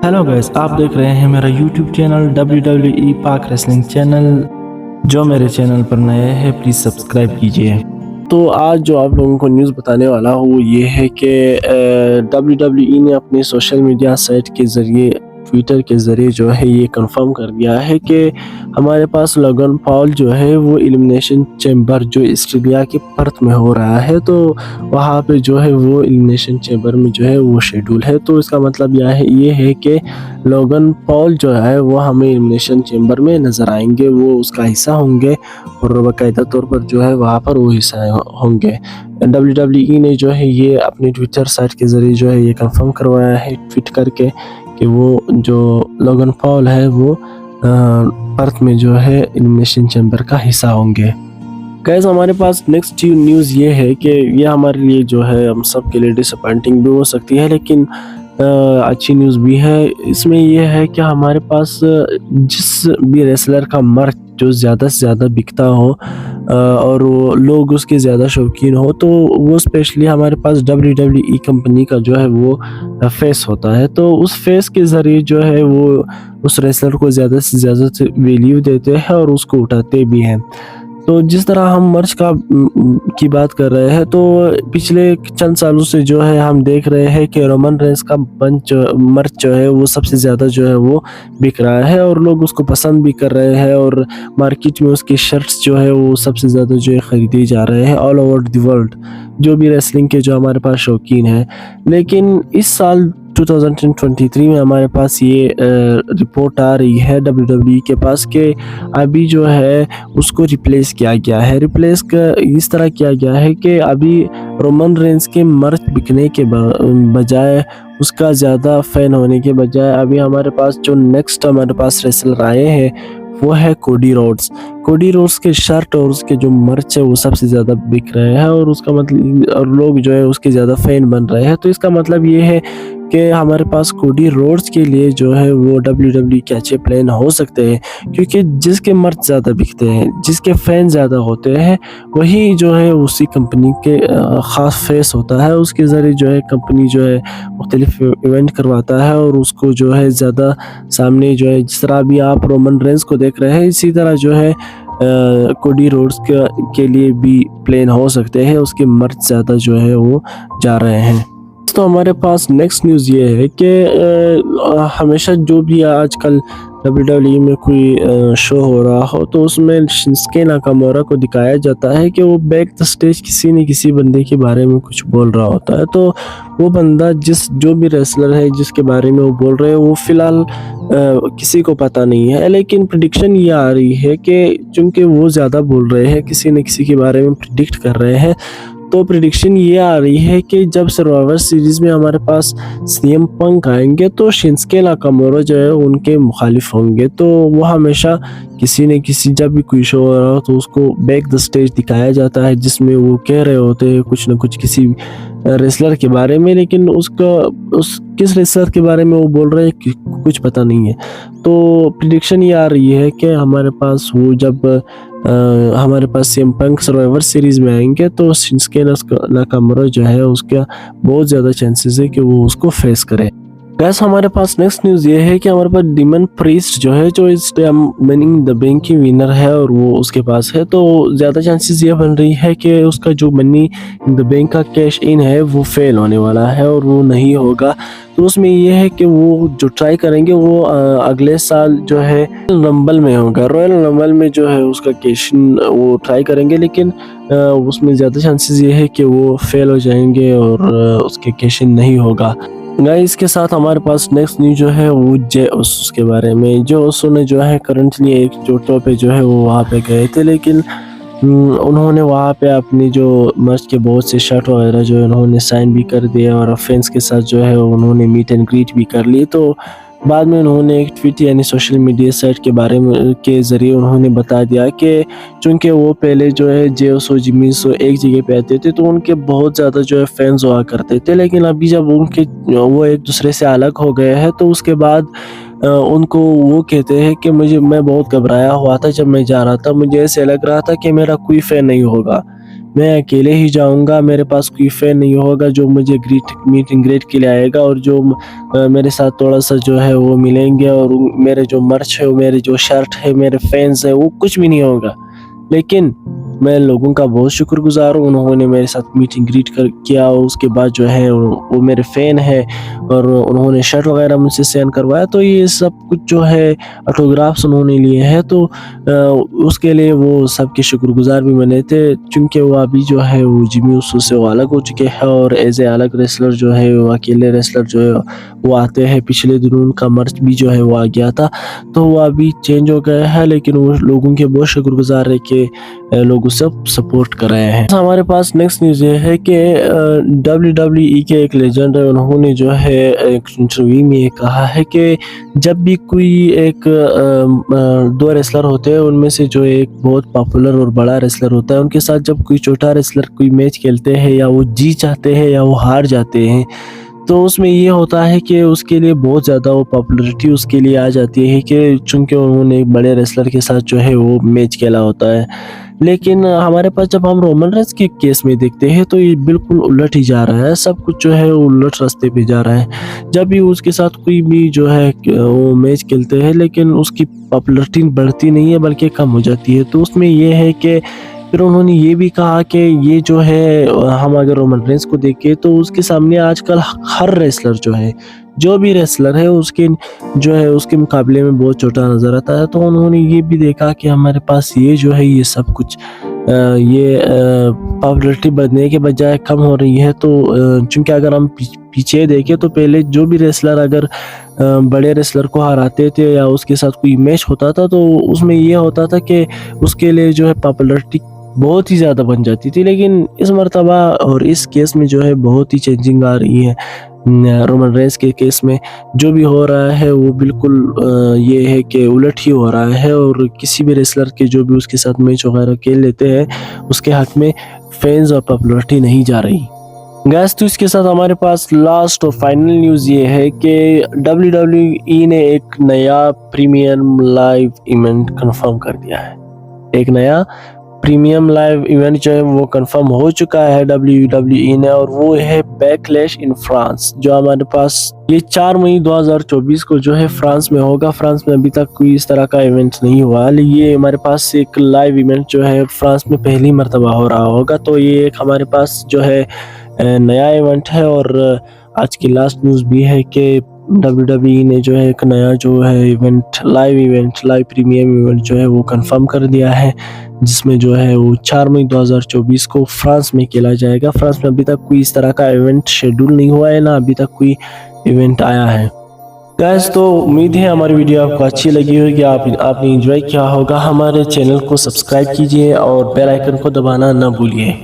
Hello guys, आप देख रहे हैं मेरा यूट्यूब चैनल WWE पाक रेसलिंग चैनल। जो मेरे चैनल पर नए हैं प्लीज़ सब्सक्राइब कीजिए। तो आज जो आप लोगों को न्यूज़ बताने वाला हूँ वो ये है कि WWE ने अपनी सोशल मीडिया साइट के ज़रिए ट्विटर के ज़रिए जो है ये कंफर्म कर दिया है कि हमारे पास लोगन पॉल जो है वो एलिमिनेशन चैम्बर जो ऑस्ट्रेलिया के पर्थ में हो रहा है, तो वहाँ पे जो है वो एलिमिनेशन चैम्बर में जो है वो शेड्यूल है। तो इसका मतलब ये है कि लोगन पॉल जो है वो हमें एलिमिनेशन चैम्बर में नज़र आएंगे, वो उसका हिस्सा होंगे और बाकायदा तौर पर जो है वहाँ पर वो हिस्सा होंगे। WWE ने जो है ये अपनी ट्विटर साइट के ज़रिए जो है ये कंफर्म करवाया है ट्वीट करके कि वो जो लोगन पॉल है वो पर्थ में जो है एलिमिनेशन चैम्बर का हिस्सा होंगे। गाइस, हमारे पास नेक्स्ट न्यूज़ ये है कि ये हमारे लिए जो है हम सब के लिए डिसअपॉइंटिंग भी हो सकती है, लेकिन अच्छी न्यूज़ भी है। इसमें ये है कि हमारे पास जिस भी रेसलर का मर्च जो ज़्यादा से ज़्यादा बिकता हो और वो लोग उसके ज़्यादा शौकीन हो, तो वो स्पेशली हमारे पास WWE कंपनी का जो है वो फेस होता है। तो उस फेस के ज़रिए जो है वो उस रेसलर को ज़्यादा से ज़्यादा वैल्यू देते हैं और उसको उठाते भी हैं। तो जिस तरह हम मर्च की बात कर रहे हैं, तो पिछले चंद सालों से जो है हम देख रहे हैं कि रोमन रेंस का मर्च जो है वो सबसे ज़्यादा जो है वो बिक रहा है और लोग उसको पसंद भी कर रहे हैं और मार्केट में उसके शर्ट्स जो है वो सबसे ज़्यादा जो है ख़रीदे जा रहे हैं ऑल ओवर द वर्ल्ड, जो भी रेसलिंग के जो हमारे पास शौकीन हैं। लेकिन इस साल 2023 में हमारे पास ये रिपोर्ट आ रही है WWE के पास कि अभी जो है उसको रिप्लेस किया गया है। रिप्लेस इस तरह किया गया है कि अभी रोमन रेंस के मर्च बिकने के बजाय, उसका ज़्यादा फ़ैन होने के बजाय, अभी हमारे पास जो नेक्स्ट हमारे पास रेसलर आए हैं वो है कोडी रोड्स। कोडी रोड्स के शर्ट और उसके जो मर्च है वो सबसे ज़्यादा बिक रहे हैं और उसका मतलब और लोग जो है उसके ज़्यादा फ़ैन बन रहे हैं। तो इसका मतलब ये है कि हमारे पास कोडी रोड्स के लिए जो है वो WWE के अच्छे प्लान हो सकते हैं, क्योंकि जिसके मर्च ज़्यादा बिकते हैं, जिसके फ़ैन ज़्यादा होते हैं, वही जो है उसी कंपनी के ख़ास फेस होता है। उसके ज़रिए जो है कंपनी जो है मुख्तलिफ इवेंट करवाता है और उसको जो है ज़्यादा सामने जो है, जिस तरह भी आप रोमन रेंस को देख रहे हैं, इसी तरह जो है कोडी रोड्स के लिए भी प्लान हो सकते हैं, उसके मर्च ज़्यादा जो है वो जा रहे हैं। तो हमारे पास नेक्स्ट न्यूज़ ये है कि हमेशा जो भी आजकल WWE में कोई शो हो रहा हो तो उसमें शिंसुके नाकामोरा को दिखाया जाता है कि वो बैक द स्टेज किसी न किसी बंदे के बारे में कुछ बोल रहा होता है। तो वो बंदा जो भी रेसलर है जिसके बारे में वो बोल रहे हैं वो फ़िलहाल किसी को पता नहीं है, लेकिन प्रेडिक्शन ये आ रही है कि चूँकि वो ज़्यादा बोल रहे हैं, किसी न किसी के बारे में प्रेडिक्ट कर रहे हैं, तो प्रेडिक्शन ये आ रही है कि जब सर्वाइवर सीरीज़ में हमारे पास CM पंक आएंगे तो शिंसुके नाकामोरा जो है उनके मुखालिफ होंगे। तो वो हमेशा किसी न किसी, जब भी कोई शो हो रहा हो तो उसको बैक द स्टेज दिखाया जाता है जिसमें वो कह रहे होते हैं कुछ न कुछ किसी रेसलर के बारे में, लेकिन किस रेसलर के बारे में वो बोल रहे हैं कुछ पता नहीं है। तो प्रेडिक्शन ये आ रही है कि हमारे पास वो जब हमारे पास CM पंक सर्वाइवर सीरीज़ में आएंगे तो शिंसुके नाकामोरा जो है उसका बहुत ज़्यादा चांसेस है कि वो उसको फेस करे। गैस, हमारे पास नेक्स्ट न्यूज़ ये है कि हमारे पास डीमन प्रीस्ट जो है, जो इस टाइम मनी द बैंक की विनर है और वो उसके पास है, तो ज़्यादा चांसेस ये बन रही है कि उसका जो मनी इन द बैंक का कैश इन है वो फेल होने वाला है और वो नहीं होगा। तो उसमें ये है कि वो जो ट्राई करेंगे वो अगले साल जो है रंबल में होगा, रॉयल रंबल में जो है उसका कैश इन वो ट्राई करेंगे, लेकिन उसमें ज़्यादा चांसेस ये है कि वो फेल हो जाएंगे और उसके कैश इन नहीं होगा। गाइस, इसके साथ हमारे पास नेक्स्ट न्यूज़ जो है वो जे उस के बारे में। जे उसो ने जो है करंटली एक जो टॉप पे जो है वो वहाँ पे गए थे, लेकिन उन्होंने वहाँ पे अपनी जो मर्च के बहुत से शर्ट वगैरह जो है उन्होंने साइन भी कर दिया और फैंस के साथ जो है उन्होंने मीट एंड ग्रीट भी कर ली। तो बाद में उन्होंने एक ट्वीट यानी सोशल मीडिया साइट के बारे में के ज़रिए उन्होंने बता दिया कि चूँकि वो पहले जो है जे उसो जिमी उसो एक जगह पे आते थे तो उनके बहुत ज़्यादा जो है फैंस हुआ करते थे, लेकिन अभी जब वो एक दूसरे से अलग हो गए हैं तो उसके बाद उनको वो कहते हैं कि मैं बहुत घबराया हुआ था जब मैं जा रहा था, मुझे ऐसे लग रहा था कि मेरा कोई फ़ैन नहीं होगा, मैं अकेले ही जाऊंगा, मेरे पास कोई फैन नहीं होगा जो मुझे मीट एंड ग्रीट के लिए आएगा और जो मेरे साथ थोड़ा सा जो है वो मिलेंगे, और मेरे जो मर्च है, मेरे जो शर्ट है, मेरे फैंस है, वो कुछ भी नहीं होगा। लेकिन मैं लोगों का बहुत शुक्रगुजार हूँ, उन्होंने मेरे साथ मीट एंड ग्रीट किया, और उसके बाद जो है वो मेरे फ़ैन है और उन्होंने शर्ट वगैरह मुझसे साइन करवाया। तो ये सब कुछ जो है ऑटोग्राफ्स उन्होंने लिए हैं, तो उसके लिए वो सबके शुक्रगुजार भी बने थे, क्योंकि वो अभी जो है वो जिमी ऊसो से वो अलग हो चुके हैं और एज ए अलग रेसलर जो है, वो अकेले रेसलर जो है वो आते हैं। पिछले दिनों उनका मर्च भी जो है वो आ गया था, तो वो अभी चेंज हो गया है, लेकिन वो लोगों के बहुत शुक्रगुजार है कि लोग सब सपोर्ट कर रहे हैं। हमारे पास नेक्स्ट न्यूज़ ये है कि WWE के एक लेजेंड है, उन्होंने जो है एक इंटरव्यू में ये कहा है कि जब भी कोई एक दो रेसलर होते हैं, उनमें से जो एक बहुत पॉपुलर और बड़ा रेसलर होता है, उनके साथ जब कोई छोटा रेसलर कोई मैच खेलते हैं, या वो जीत जाते हैं या वो हार जाते हैं, तो उसमें ये होता है कि उसके लिए बहुत ज़्यादा वो पॉपुलैरिटी उसके लिए आ जाती है कि चूँकि उन्होंने एक बड़े रेसलर के साथ जो है वो मैच खेला होता है। लेकिन हमारे पास जब हम रोमन रेंस के केस में देखते हैं, तो ये बिल्कुल उलट ही जा रहा है, सब कुछ जो है उलट रास्ते पे जा रहा है। जब भी उसके साथ कोई भी जो है वो मैच खेलते हैं, लेकिन उसकी पॉपुलैरिटी बढ़ती नहीं है बल्कि कम हो जाती है। तो उसमें ये है कि फिर उन्होंने ये भी कहा कि ये जो है, हम अगर रोमन रेंस को देखें तो उसके सामने आजकल हर रेसलर जो है, जो भी रेसलर है, उसके जो है उसके मुकाबले में बहुत छोटा नज़र आता है। तो उन्होंने ये भी देखा कि हमारे पास ये जो है ये सब कुछ ये पॉपुलैरिटी बढ़ने के बजाय कम हो रही है। तो चूँकि अगर हम पीछे देखें तो पहले जो भी रेसलर अगर बड़े रेसलर को हराते थे या उसके साथ कोई मैच होता था, तो उसमें ये होता था कि उसके लिए जो है पॉपुलैरिटी बहुत ही ज़्यादा बन जाती थी। लेकिन इस मर्तबा और इस केस में जो है बहुत ही चेंजिंग आ रही है। रोमन रेंस के केस में जो भी हो रहा है वो बिल्कुल ये है कि उलट ही हो रहा है, और किसी भी रेसलर के जो भी उसके साथ मैच वगैरह खेल लेते हैं, उसके हक में फैंस और पॉपुलैरिटी नहीं जा रही। गैस, तो इसके साथ हमारे पास लास्ट और फाइनल न्यूज़ ये है कि WWE ने एक नया प्रीमियम लाइव इवेंट कंफर्म कर दिया है। एक नया प्रीमियम लाइव इवेंट जो है वो कंफर्म हो चुका है WWE ने, और वो है बैकलैश इन फ्रांस, जो हमारे पास ये 4 मई 2024 को जो है फ्रांस में होगा। फ्रांस में अभी तक कोई इस तरह का इवेंट नहीं हुआ, लेकिन ये हमारे पास एक लाइव इवेंट जो है फ्रांस में पहली मर्तबा हो रहा होगा। तो ये एक हमारे पास जो है नया इवेंट है, और आज की लास्ट न्यूज़ भी है कि WWE ने जो है एक नया जो है लाइव प्रीमियम इवेंट जो है वो कंफर्म कर दिया है, जिसमें जो है वो 4 मई 2024 को फ्रांस में खेला जाएगा। फ्रांस में अभी तक कोई इस तरह का इवेंट शेड्यूल नहीं हुआ है, ना अभी तक कोई इवेंट आया है। गाइस, तो उम्मीद है हमारी वीडियो आपको अच्छी लगी होगी, आपने एंजॉय किया होगा। हमारे चैनल को सब्सक्राइब कीजिए और बेल आइकन को दबाना ना भूलिए।